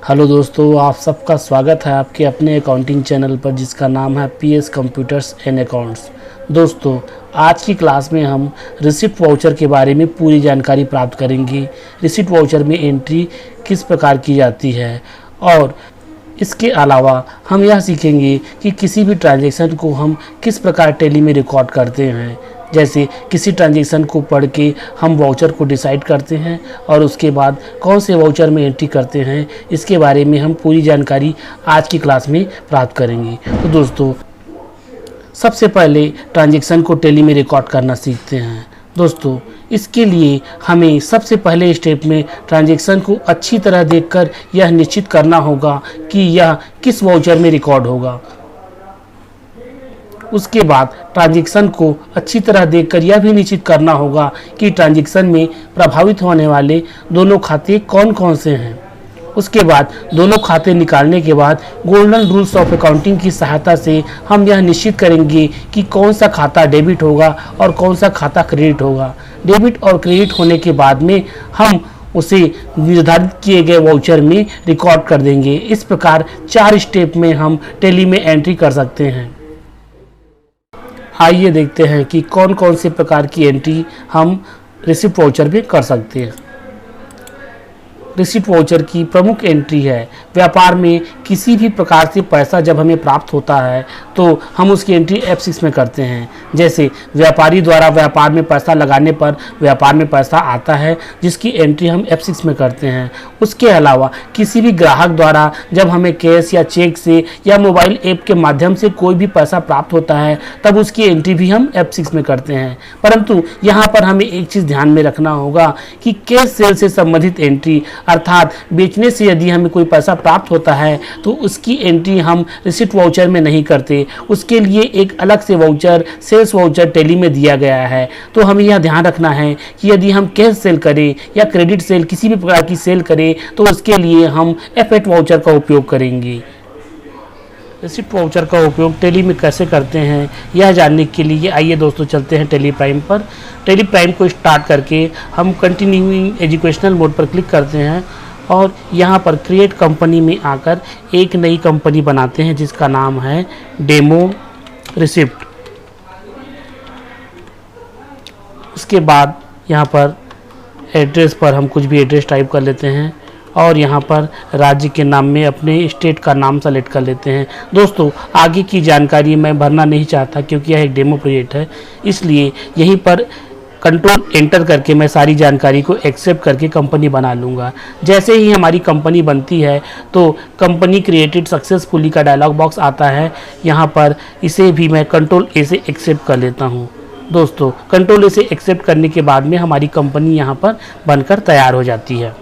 Hello दोस्तों, आप सबका स्वागत है आपके अपने अकाउंटिंग चैनल पर जिसका नाम है पीएस कंप्यूटर्स एंड अकाउंट्स। दोस्तों, आज की क्लास में हम रिसिप्ट वाउचर के बारे में पूरी जानकारी प्राप्त करेंगे। रिसिप्ट वाउचर में एंट्री किस प्रकार की जाती है और इसके अलावा हम यह सीखेंगे कि किसी भी ट्रांजैक्शन को हम किस प्रकार टैली में रिकॉर्ड करते हैं। जैसे किसी ट्रांजैक्शन को पढ़ के हम वाउचर को डिसाइड करते हैं और उसके बाद कौन से वाउचर में एंट्री करते हैं, इसके बारे में हम पूरी जानकारी आज की क्लास में प्राप्त करेंगे। तो दोस्तों, सबसे पहले ट्रांजैक्शन को टैली में रिकॉर्ड करना सीखते हैं। दोस्तों, इसके लिए हमें सबसे पहले स्टेप में ट्रांजैक्शन को अच्छी तरह देखकर यह निश्चित करना होगा कि यह किस वाउचर में रिकॉर्ड होगा। उसके बाद ट्रांजैक्शन को अच्छी तरह देखकर यह भी निश्चित करना होगा कि ट्रांजैक्शन में प्रभावित होने वाले दोनों खाते कौन कौन से हैं। उसके बाद दोनों खाते निकालने के बाद गोल्डन रूल्स ऑफ अकाउंटिंग की सहायता से हम यह निश्चित करेंगे कि कौन सा खाता डेबिट होगा और कौन सा खाता क्रेडिट होगा। डेबिट और क्रेडिट होने के बाद में हम उसे निर्धारित किए गए वाउचर में रिकॉर्ड कर देंगे। इस प्रकार 4 स्टेप में हम टैली में एंट्री कर सकते हैं। आइए देखते हैं कि कौन कौन से प्रकार की एंट्री हम रिसिप्ट वाउचर में कर सकते हैं। रिसिप्ट वाउचर की प्रमुख एंट्री है व्यापार में किसी भी प्रकार से पैसा जब हमें प्राप्त होता है तो हम उसकी एंट्री F6 में करते हैं। जैसे व्यापारी द्वारा व्यापार में पैसा लगाने पर व्यापार में पैसा आता है, जिसकी एंट्री हम F6 में करते हैं। उसके अलावा किसी भी ग्राहक द्वारा जब हमें कैश या चेक से या मोबाइल ऐप के माध्यम से कोई भी पैसा प्राप्त होता है तब उसकी एंट्री भी हम F6 में करते हैं। परंतु यहाँ पर हमें एक चीज़ ध्यान में रखना होगा कि कैश सेल से संबंधित एंट्री अर्थात बेचने से यदि हमें कोई पैसा प्राप्त होता है तो उसकी एंट्री हम रिसिप्ट वाउचर में नहीं करते। उसके लिए एक अलग से वाउचर सेल्स वाउचर टैली में दिया गया है। तो हमें यह ध्यान रखना है कि यदि हम कैश सेल करें या क्रेडिट सेल किसी भी प्रकार की सेल करें तो उसके लिए हम F8 वाउचर का उपयोग करेंगे। रिसिप्ट वाउचर का उपयोग टैली में कैसे करते हैं यह जानने के लिए आइए दोस्तों चलते हैं टैली प्राइम पर। टैली प्राइम को स्टार्ट करके हम कंटिन्यूइंग एजुकेशनल मोड पर क्लिक करते हैं और यहाँ पर क्रिएट कंपनी में आकर एक नई कंपनी बनाते हैं जिसका नाम है डेमो रिसिप्ट। उसके बाद यहाँ पर एड्रेस पर हम कुछ भी एड्रेस टाइप कर लेते हैं और यहाँ पर राज्य के नाम में अपने स्टेट का नाम सेलेक्ट कर लेते हैं। दोस्तों, आगे की जानकारी मैं भरना नहीं चाहता क्योंकि यह एक डेमो प्रोजेक्ट है, इसलिए यहीं पर कंट्रोल एंटर करके मैं सारी जानकारी को एक्सेप्ट करके कंपनी बना लूँगा। जैसे ही हमारी कंपनी बनती है तो कंपनी क्रिएटेड सक्सेसफुली का डायलॉग बॉक्स आता है। यहाँ पर इसे भी मैं कंट्रोल ए से एक्सेप्ट कर लेता हूँ। दोस्तों, कंट्रोल ए से एक्सेप्ट करने के बाद में हमारी कंपनी यहाँ पर बनकर तैयार हो जाती है।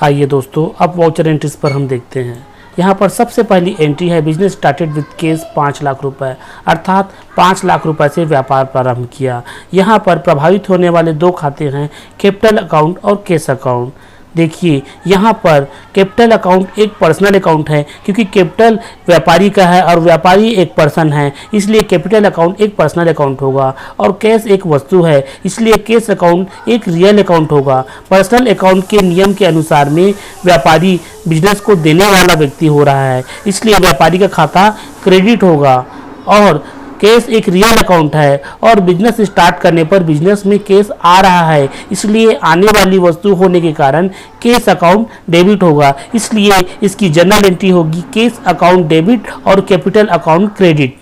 आइए दोस्तों, अब वाउचर एंट्रीज पर हम देखते हैं। यहाँ पर सबसे पहली एंट्री है business started with cash 5 lakh रुपए, अर्थात 5 लाख रुपए से व्यापार प्रारंभ किया। यहाँ पर प्रभावित होने वाले 2 खाते हैं कैपिटल अकाउंट और कैश अकाउंट। देखिए, यहाँ पर कैपिटल अकाउंट एक पर्सनल अकाउंट है क्योंकि कैपिटल व्यापारी का है और व्यापारी एक पर्सन है, इसलिए कैपिटल अकाउंट एक पर्सनल अकाउंट होगा। और कैश एक वस्तु है, इसलिए कैश अकाउंट एक रियल अकाउंट होगा। पर्सनल अकाउंट के नियम के अनुसार में व्यापारी बिजनेस को देने वाला व्यक्ति हो रहा है, इसलिए व्यापारी का खाता क्रेडिट होगा। और कैश एक रियल अकाउंट है और बिजनेस स्टार्ट करने पर बिजनेस में कैश आ रहा है, इसलिए आने वाली वस्तु होने के कारण कैश अकाउंट डेबिट होगा। इसलिए इसकी जनरल एंट्री होगी कैश अकाउंट डेबिट और कैपिटल अकाउंट क्रेडिट।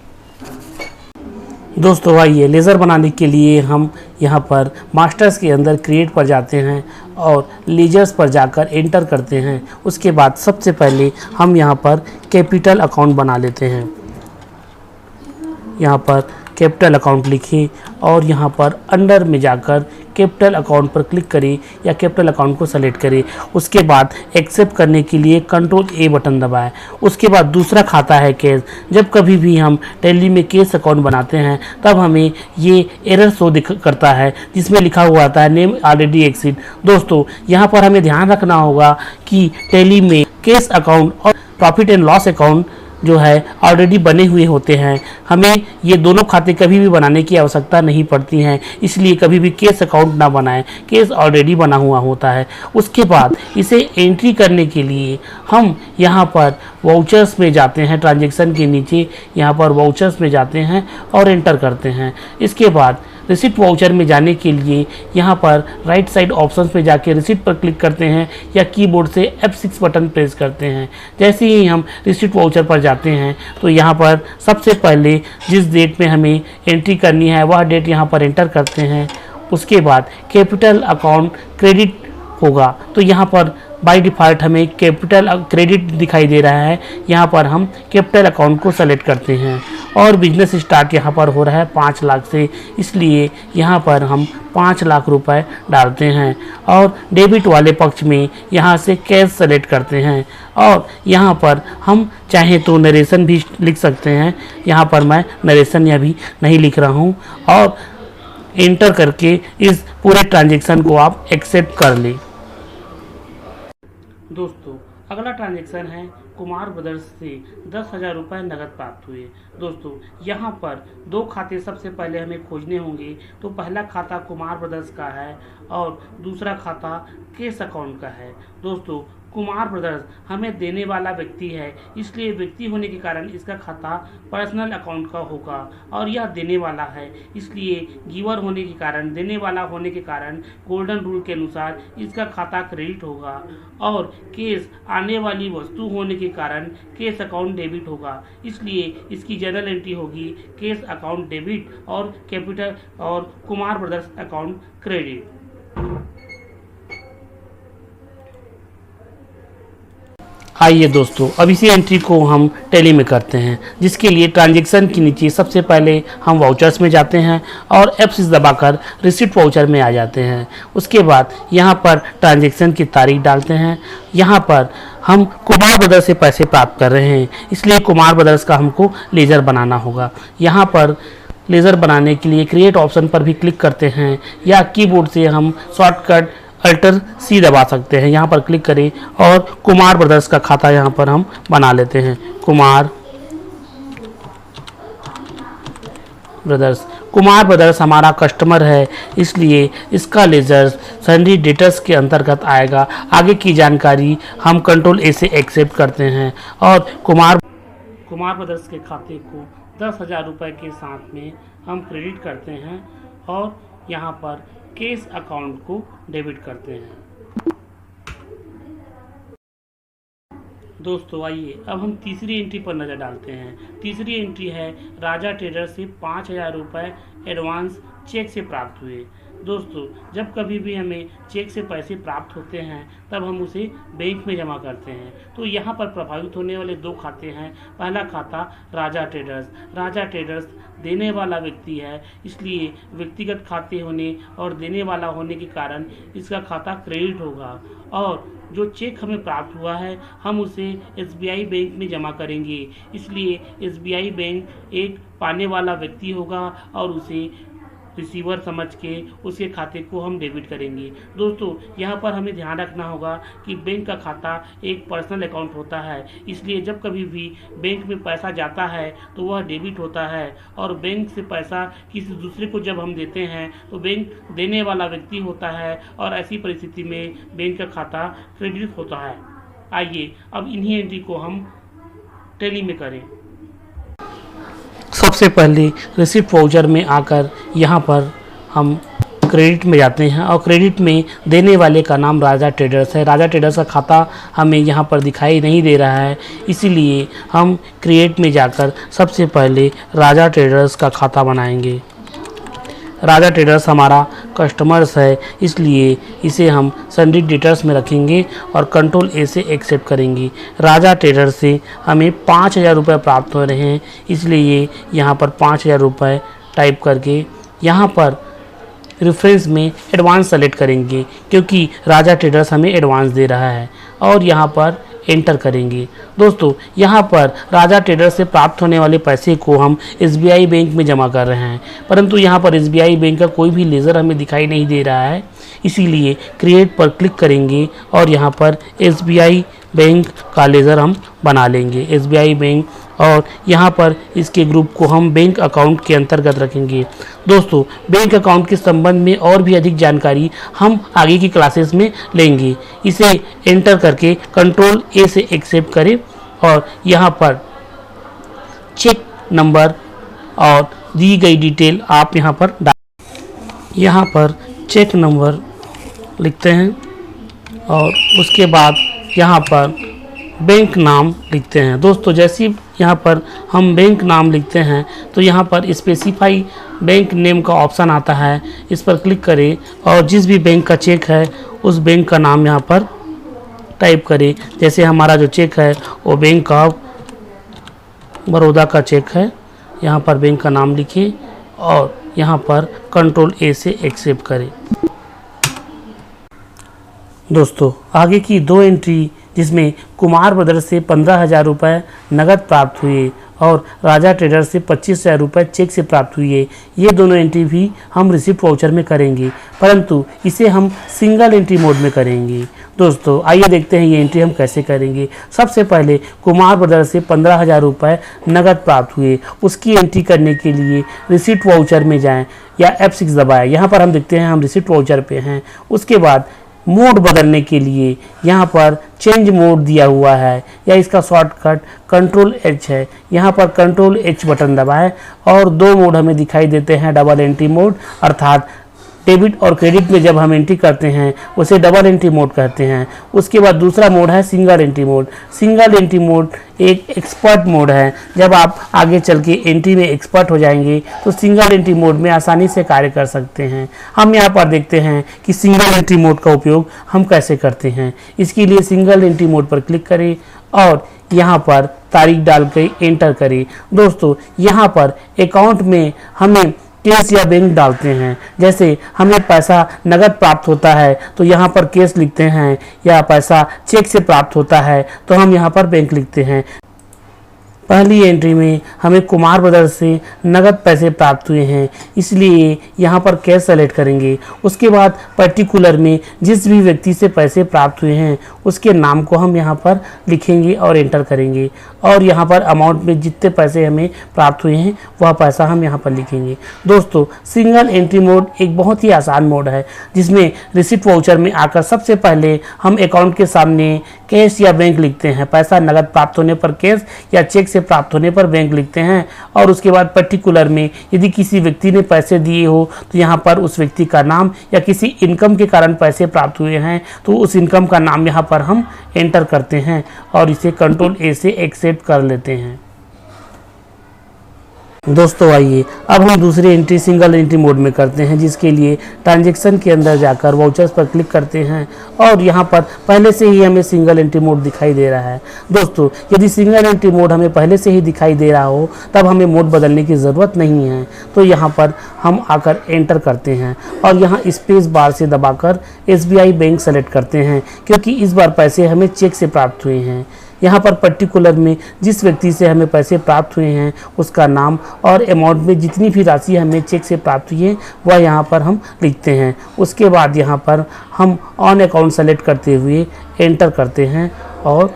दोस्तों, आइए लेज़र बनाने के लिए हम यहाँ पर मास्टर्स के अंदर क्रिएट पर जाते हैं और लेजर्स पर जाकर एंटर करते हैं। उसके बाद सबसे पहले हम यहाँ पर कैपिटल अकाउंट बना लेते हैं। यहाँ पर कैपिटल अकाउंट लिखें और यहाँ पर अंडर में जाकर कैपिटल अकाउंट पर क्लिक करें या कैपिटल अकाउंट को सेलेक्ट करें। उसके बाद एक्सेप्ट करने के लिए कंट्रोल ए बटन दबाएं। उसके बाद दूसरा खाता है कैश। जब कभी भी हम टैली में कैश अकाउंट बनाते हैं तब हमें ये एरर शो करता है जिसमें लिखा हुआ आता है नेम ऑलरेडी एक्सिड। दोस्तों, यहाँ पर हमें ध्यान रखना होगा कि टैली में कैश अकाउंट और प्रॉफिट एंड लॉस अकाउंट जो है ऑलरेडी बने हुए होते हैं। हमें ये दोनों खाते कभी भी बनाने की आवश्यकता नहीं पड़ती हैं, इसलिए कभी भी केस अकाउंट ना बनाएं, केस ऑलरेडी बना हुआ होता है। उसके बाद इसे एंट्री करने के लिए हम यहाँ पर वाउचर्स में जाते हैं, ट्रांजैक्शन के नीचे यहाँ पर वाउचर्स में जाते हैं और एंटर करते हैं। इसके बाद रिसिप्ट वाउचर में जाने के लिए यहाँ पर राइट साइड ऑप्शंस में जाके रिसिप्ट पर क्लिक करते हैं या कीबोर्ड से F6 बटन प्रेस करते हैं। जैसे ही हम रिसिप्ट वाउचर पर जाते हैं तो यहाँ पर सबसे पहले जिस डेट में हमें एंट्री करनी है वह डेट यहाँ पर एंटर करते हैं। उसके बाद कैपिटल अकाउंट क्रेडिट होगा, तो यहाँ पर बाय डिफ़ॉल्ट हमें कैपिटल क्रेडिट दिखाई दे रहा है। यहाँ पर हम कैपिटल अकाउंट को सेलेक्ट करते हैं और बिजनेस स्टार्ट यहाँ पर हो रहा है 5 लाख से, इसलिए यहाँ पर हम 5 लाख रुपए डालते हैं और डेबिट वाले पक्ष में यहाँ से कैश सेलेक्ट करते हैं और यहाँ पर हम चाहें तो नरेशन भी लिख सकते हैं। यहाँ पर मैं नरेशन अभी नहीं लिख रहा हूँ और एंटर करके इस पूरे ट्रांजैक्शन को आप एक्सेप्ट कर लें। दोस्तों अगला ट्रांजैक्शन है कुमार ब्रदर्स से 10,000 रुपये नकद प्राप्त हुए। दोस्तों यहाँ पर 2 खाते सबसे पहले हमें खोजने होंगे। तो पहला खाता कुमार ब्रदर्स का है और दूसरा खाता केस अकाउंट का है। दोस्तों कुमार ब्रदर्स हमें देने वाला व्यक्ति है, इसलिए व्यक्ति होने के कारण इसका खाता पर्सनल अकाउंट का होगा और यह देने वाला है, इसलिए गिवर होने के कारण, देने वाला होने के कारण गोल्डन रूल के अनुसार इसका खाता क्रेडिट होगा। और केस आने वाली वस्तु होने के कारण केस अकाउंट डेबिट होगा, इसलिए इसकी जनरल एंट्री होगी केस अकाउंट डेबिट और कैपिटल और कुमार ब्रदर्स अकाउंट क्रेडिट। आइए दोस्तों अब इसी एंट्री को हम टैली में करते हैं, जिसके लिए ट्रांजैक्शन के नीचे सबसे पहले हम वाउचर्स में जाते हैं और F6 दबाकर रिसिप्ट वाउचर में आ जाते हैं। उसके बाद यहाँ पर ट्रांजैक्शन की तारीख डालते हैं। यहाँ पर हम कुमार ब्रदर्स से पैसे प्राप्त कर रहे हैं, इसलिए कुमार ब्रदर्स का हमको लेजर बनाना होगा। यहाँ पर लेजर बनाने के लिए क्रिएट ऑप्शन पर भी क्लिक करते हैं या कीबोर्ड से हम शॉर्टकट Alt+C दबा सकते हैं। यहाँ पर क्लिक करें और कुमार ब्रदर्स का खाता यहाँ पर हम बना लेते हैं। कुमार ब्रदर्स हमारा कस्टमर है, इसलिए इसका लेजर सन्ड्री डेटर्स के अंतर्गत आएगा। आगे की जानकारी हम Ctrl+A से एक्सेप्ट करते हैं और कुमार ब्रदर्स के खाते को 10,000 रुपये के साथ में हम क्रेडिट करते हैं और यहाँ पर केस अकाउंट को डेबिट करते हैं। दोस्तों आइए अब हम तीसरी एंट्री पर नज़र डालते हैं। तीसरी एंट्री है राजा ट्रेडर्स से 5,000 रुपये एडवांस चेक से प्राप्त हुए। दोस्तों जब कभी भी हमें चेक से पैसे प्राप्त होते हैं तब हम उसे बैंक में जमा करते हैं। तो यहाँ पर प्रभावित होने वाले 2 खाते हैं। पहला खाता राजा ट्रेडर्स देने वाला व्यक्ति है, इसलिए व्यक्तिगत खाते होने और देने वाला होने के कारण इसका खाता क्रेडिट होगा और जो चेक हमें प्राप्त हुआ है हम उसे SBI बैंक में जमा करेंगे, इसलिए SBI बैंक एक पाने वाला व्यक्ति होगा और उसे रिसीवर समझ के उसके खाते को हम डेबिट करेंगे। दोस्तों यहाँ पर हमें ध्यान रखना होगा कि बैंक का खाता एक पर्सनल अकाउंट होता है, इसलिए जब कभी भी बैंक में पैसा जाता है तो वह डेबिट होता है और बैंक से पैसा किसी दूसरे को जब हम देते हैं तो बैंक देने वाला व्यक्ति होता है और ऐसी परिस्थिति में बैंक का खाता क्रेडिट होता है। आइए अब इन्हीं एंट्री को हम टैली में करें। सबसे पहले रिसिप्ट वाउचर में आकर यहाँ पर हम क्रेडिट में जाते हैं और क्रेडिट में देने वाले का नाम राजा ट्रेडर्स है। राजा ट्रेडर्स का खाता हमें यहाँ पर दिखाई नहीं दे रहा है, इसीलिए हम क्रिएट में जाकर सबसे पहले राजा ट्रेडर्स का खाता बनाएंगे। राजा ट्रेडर्स हमारा कस्टमर्स है, इसलिए इसे हम सन्ड्री डेटर्स में रखेंगे और Ctrl+A से एक्सेप्ट करेंगे। राजा ट्रेडर्स से हमें 5,000 रुपये प्राप्त हो रहे हैं, इसलिए यहाँ पर 5,000 रुपये टाइप करके यहाँ पर रेफरेंस में एडवांस सेलेक्ट करेंगे, क्योंकि राजा ट्रेडर्स हमें एडवांस दे रहा है और यहाँ पर एंटर करेंगे। दोस्तों यहाँ पर राजा ट्रेडर्स से प्राप्त होने वाले पैसे को हम SBI बैंक में जमा कर रहे हैं, परंतु यहाँ पर SBI बैंक का कोई भी लेज़र हमें दिखाई नहीं दे रहा है, इसीलिए क्रिएट पर क्लिक करेंगे और यहाँ पर SBI बैंक का लेज़र हम बना लेंगे। SBI बैंक और यहाँ पर इसके ग्रुप को हम बैंक अकाउंट के अंतर्गत रखेंगे। दोस्तों, बैंक अकाउंट के संबंध में और भी अधिक जानकारी हम आगे की क्लासेस में लेंगे। इसे एंटर करके कंट्रोल ए से एक्सेप्ट करें और यहाँ पर चेक नंबर और दी गई डिटेल आप यहाँ पर यहाँ पर चेक नंबर लिखते हैं और उसके बाद यहाँ पर बैंक नाम लिखते हैं। दोस्तों, जैसे ही यहाँ पर हम बैंक नाम लिखते हैं तो यहाँ पर स्पेसिफाई बैंक नेम का ऑप्शन आता है, इस पर क्लिक करें और जिस भी बैंक का चेक है उस बैंक का नाम यहाँ पर टाइप करें। जैसे हमारा जो चेक है वो बैंक ऑफ बड़ौदा का चेक है, यहाँ पर बैंक का नाम लिखिए और यहाँ पर कंट्रोल ए से एक्सेप्ट करें। दोस्तों, आगे की 2 एंट्री जिसमें कुमार ब्रदर्स से 15,000 रुपये नगद प्राप्त हुए और राजा ट्रेडर से 25,000 रुपये चेक से प्राप्त हुए, ये दोनों एंट्री भी हम रिसिप्ट वाउचर में करेंगे, परंतु इसे हम सिंगल एंट्री मोड में करेंगे। दोस्तों, आइए देखते हैं ये एंट्री हम कैसे करेंगे। सबसे पहले कुमार ब्रदर्स से 15,000 रुपये नगद प्राप्त हुए, उसकी एंट्री करने के लिए रिसिप्ट वाउचर में जाएं या F6 दबाएं। यहाँ पर हम देखते हैं हम रिसिप्ट वाउचर पे हैं। उसके बाद मोड बदलने के लिए यहाँ पर चेंज मोड दिया हुआ है या इसका शॉर्टकट कंट्रोल H है। यहाँ पर कंट्रोल H बटन दबाएं और 2 मोड हमें दिखाई देते हैं। डबल एंट्री मोड, अर्थात डेबिट और क्रेडिट में जब हम एंट्री करते हैं उसे डबल एंट्री मोड कहते हैं। उसके बाद दूसरा मोड है single entry mode. Single entry mode एक एक्सपर्ट मोड है। जब आप आगे चल के एंट्री में एक्सपर्ट हो जाएंगे तो सिंगल एंट्री मोड में आसानी से कार्य कर सकते हैं। हम यहाँ पर देखते हैं कि सिंगल एंट्री मोड का उपयोग हम कैसे करते हैं। इसके लिए सिंगल एंट्री मोड पर क्लिक करें और यहाँ पर तारीख डाल के एंटर करें। दोस्तों, यहाँ पर अकाउंट में हमें कैश या बैंक डालते हैं। जैसे हमें पैसा नगद प्राप्त होता है तो यहाँ पर कैश लिखते हैं, या पैसा चेक से प्राप्त होता है तो हम यहाँ पर बैंक लिखते हैं। पहली एंट्री में हमें कुमार ब्रदर्स से नगद पैसे प्राप्त हुए हैं, इसलिए यहाँ पर कैश सेलेक्ट करेंगे। उसके बाद पर्टिकुलर में जिस भी व्यक्ति से पैसे प्राप्त हुए हैं उसके नाम को हम यहाँ पर लिखेंगे और एंटर करेंगे और यहाँ पर अमाउंट में जितने पैसे हमें प्राप्त हुए हैं वह पैसा हम यहाँ पर लिखेंगे। दोस्तों, सिंगल एंट्री मोड एक बहुत ही आसान मोड है जिसमें रिसिप्ट वाउचर में आकर सबसे पहले हम अकाउंट के सामने कैश या बैंक लिखते हैं। पैसा नगद प्राप्त होने पर कैश या चेक से प्राप्त होने पर बैंक लिखते हैं और उसके बाद पर्टिकुलर में यदि किसी व्यक्ति ने पैसे दिए हो तो यहाँ पर उस व्यक्ति का नाम, या किसी इनकम के कारण पैसे प्राप्त हुए हैं तो उस इनकम का नाम यहाँ पर हम एंटर करते हैं और इसे कंट्रोल ए से एक्सेप्ट कर लेते हैं। दोस्तों, आइए अब हम दूसरी एंट्री सिंगल एंट्री मोड में करते हैं, जिसके लिए ट्रांजैक्शन के अंदर जाकर वाउचर्स पर क्लिक करते हैं और यहाँ पर पहले से ही हमें सिंगल एंट्री मोड दिखाई दे रहा है। दोस्तों, यदि सिंगल एंट्री मोड हमें पहले से ही दिखाई दे रहा हो तब हमें मोड बदलने की ज़रूरत नहीं है। तो यहाँ पर हम आकर एंटर करते हैं और यहाँ स्पेस बार से दबाकर SBI बैंक सेलेक्ट करते हैं, क्योंकि इस बार पैसे हमें चेक से प्राप्त हुए हैं। यहाँ पर पर्टिकुलर में जिस व्यक्ति से हमें पैसे प्राप्त हुए हैं उसका नाम और अमाउंट में जितनी भी राशि हमें चेक से प्राप्त हुई है वह यहाँ पर हम लिखते हैं। उसके बाद यहाँ पर हम ऑन अकाउंट सेलेक्ट करते हुए एंटर करते हैं और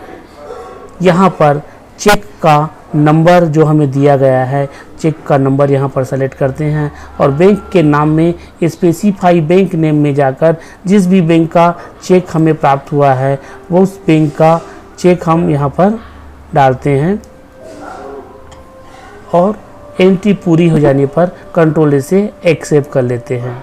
यहाँ पर चेक का नंबर जो हमें दिया गया है, चेक का नंबर यहाँ पर सेलेक्ट करते हैं और बैंक के नाम में स्पेसिफाई बैंक नेम में जाकर जिस भी बैंक का चेक हमें प्राप्त हुआ है वो उस बैंक का चेक हम यहाँ पर डालते हैं और एंट्री पूरी हो जाने पर कंट्रोल से एक्सेप्ट कर लेते हैं।